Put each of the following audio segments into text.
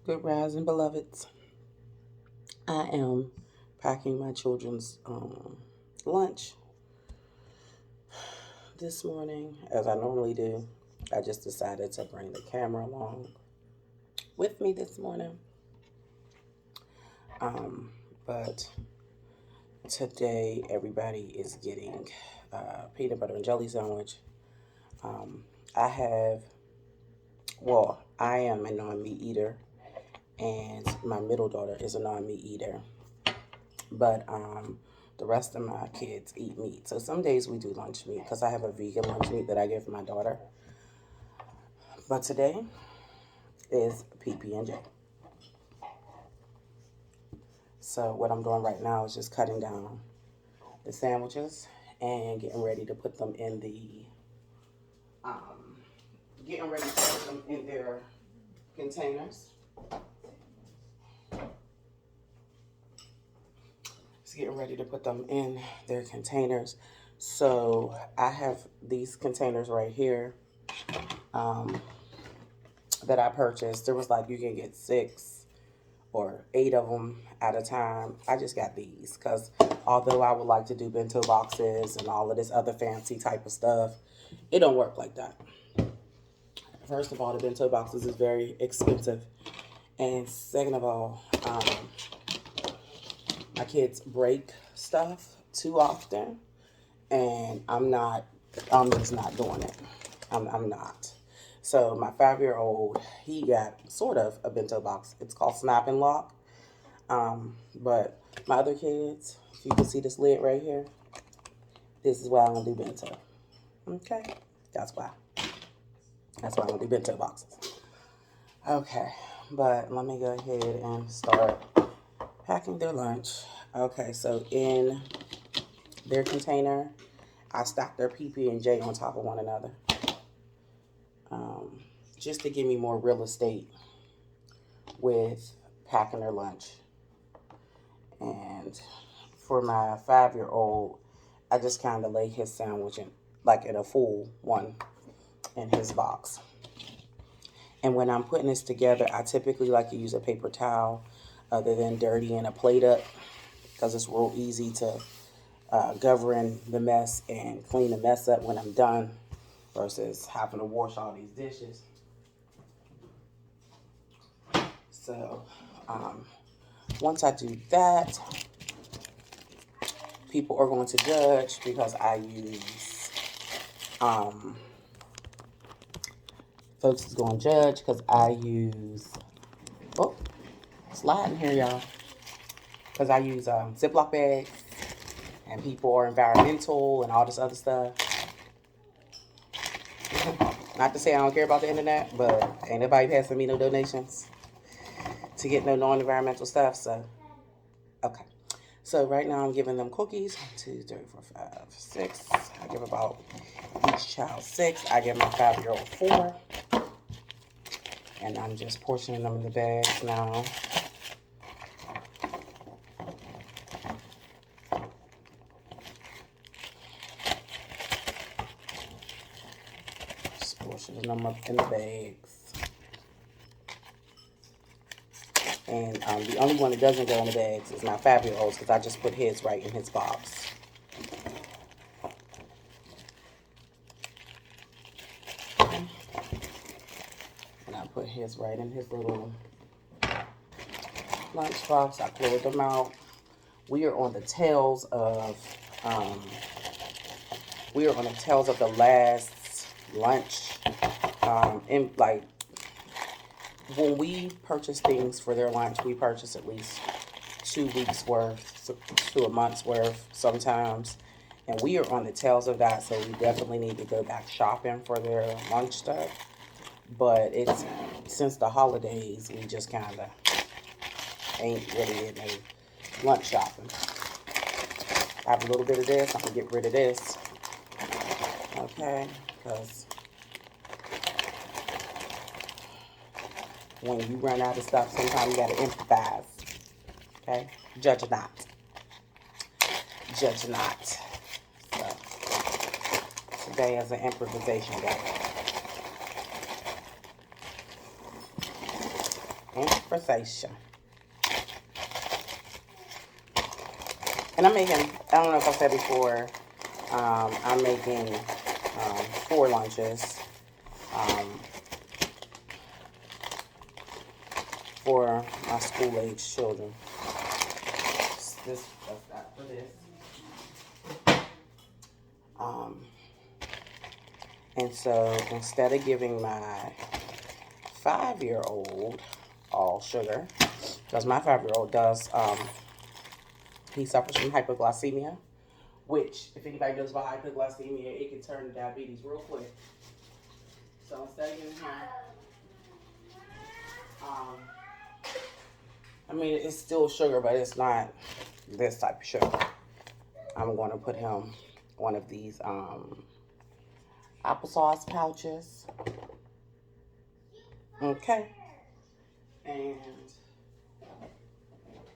Good rising, beloveds. I am packing my children's lunch this morning, as I normally do. I just decided to bring the camera along with me this morning. Um, but today, everybody is getting peanut butter and jelly sandwich. Um, I have, I am a non-meat eater, and my middle daughter is a non-meat eater. But the rest of my kids eat meat. So some days we do lunch meat because I have a vegan lunch meat that I give my daughter. But today is PB&J. So what I'm doing right now is just cutting down the sandwiches and um, getting ready to put them in their containers. Just getting ready to put them in their containers. So I have these containers right here. Um, that I purchased. There was like you can get 6 or 8 of them at a time. I just got these because although I would like to do bento boxes and all of this other fancy type of stuff, it don't work like that. First of all, the bento boxes is very expensive, and second of all, my kids break stuff too often, and I'm just not doing it. I'm not. So my 5-year old, he got sort of a bento box. It's called Snap and Lock. But my other kids, if you can see this lid right here, this is why I don't do bento. Okay, that's why. That's why I don't do bento boxes. Okay, but let me go ahead and start packing their lunch. Okay, so in their container, I stacked their PB&J on top of one another, um, just to give me more real estate with packing their lunch. And for my 5-year old, I just kind of lay his sandwich in, like in a full one in his box. And when I'm putting this together, I typically like to use a paper towel other than dirtying a plate up because it's real easy to govern the mess and clean the mess up when I'm done versus having to wash all these dishes. So once I do that, people are going to judge because I use, folks is going to judge because I use, oh, sliding here, y'all. Because I use Ziploc bags and people are environmental and all this other stuff. Not to say I don't care about the internet, but ain't nobody passing me no donations to get no non-environmental stuff. So, okay. So right now I'm giving them cookies. 1, 2, 3, 4, 5, 6. I give about each child 6. I give my 5-year-old 4. And I'm just portioning them in the bags now. Just portioning them up in the bags. And the only one that doesn't go in the bags is my 5-year-old's because I just put his right in his box. And I put his right in his little lunchbox. I closed them out. We are on the tails of the last lunch. And like when we purchase things for their lunch, we purchase at least 2 weeks worth to a month's worth sometimes. And we are on the tails of that, so we definitely need to go back shopping for their lunch stuff. But it's since the holidays, we just kind of ain't really in a lunch shopping. I have a little bit of this. I'm gonna get rid of this, okay? Because when you run out of stuff, sometimes you gotta improvise. Okay? Judge not. Judge not. So today is an improvisation day. Conversation. And I'm making, I don't know if I said before, I'm making 4 lunches for my school-age children. That's that for this. And so instead of giving my 5-year-old all sugar, because my 5-year-old does, he suffers from hypoglycemia, which, if anybody knows about hypoglycemia, it can turn to diabetes real quick. So instead of giving him, I mean, it's still sugar, but it's not this type of sugar. I'm going to put him one of these applesauce pouches. Okay. And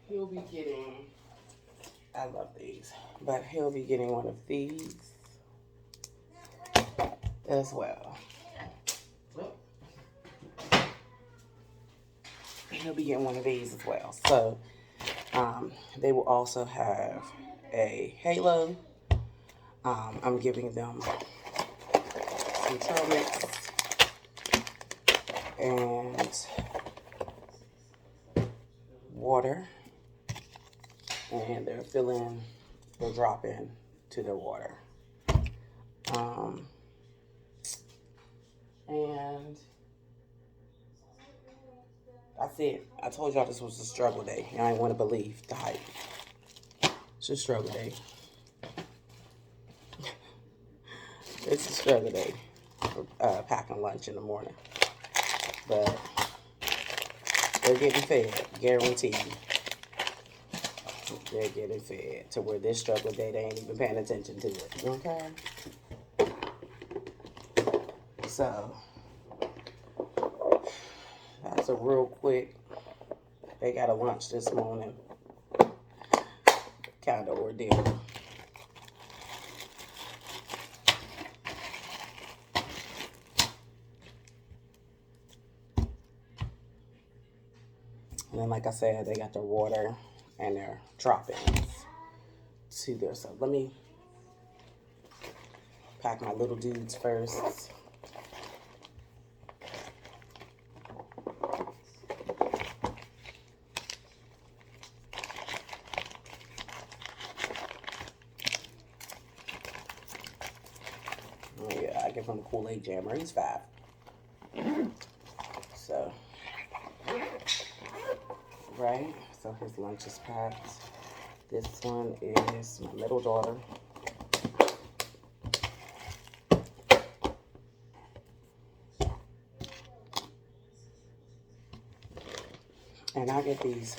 he'll be getting, I love these, but he'll be getting one of these as well. He'll be getting one of these as well. So they will also have a Halo. I'm giving them some trail mix and water, and they're dropping to their water. And that's it. I told y'all this was a struggle day. Y'all ain't want to believe the hype. It's a struggle day. It's a struggle day for packing lunch in the morning. But they're getting fed, guaranteed. They're getting fed to where this struggle day, they ain't even paying attention to it. Okay? So, that's a real quick, they got a lunch this morning kind of ordeal. And then, like I said, they got their water and their droppings to their, so let me pack my little dudes first. Oh yeah, I give him a Kool-Aid Jammer. He's 5. So, right? So his lunch is packed. This one is my middle daughter. And I get these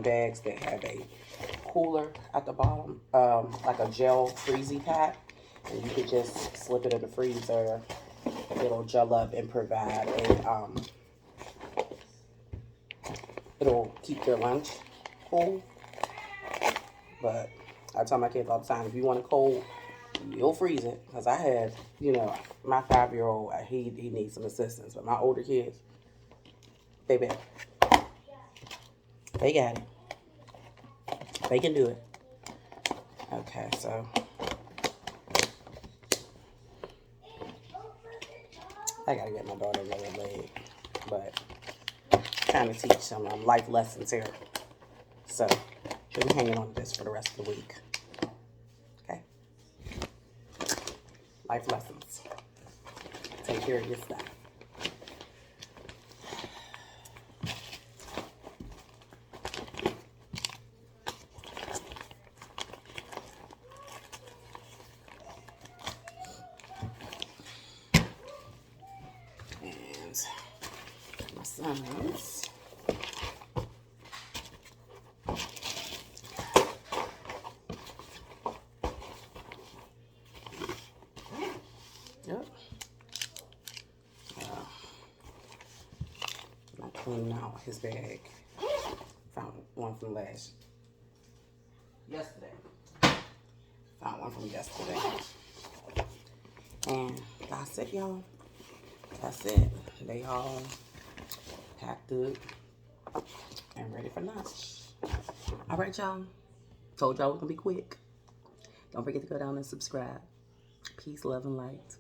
bags that have a cooler at the bottom, like a gel freezy pack. And you could just slip it in the freezer. It'll gel up and provide a, it'll keep their lunch cool. But I tell my kids all the time, if you want it cold, you'll freeze it. Because I have, you know, my 5-year-old, he needs some assistance. But my older kids, they got it. They can do it. Okay, so I gotta get my daughter another leg, but kind of teach some life lessons here. So she'll be hanging on to this for the rest of the week. Okay, life lessons. Take care of your stuff. My sons. Yep. I'm cleaning out his bag. Found one from yesterday. Found one from yesterday. And that's it, y'all. That's it. They all packed up. and ready for lunch. All right, y'all. Told y'all we're going to be quick. Don't forget to go down and subscribe. Peace, love, and light.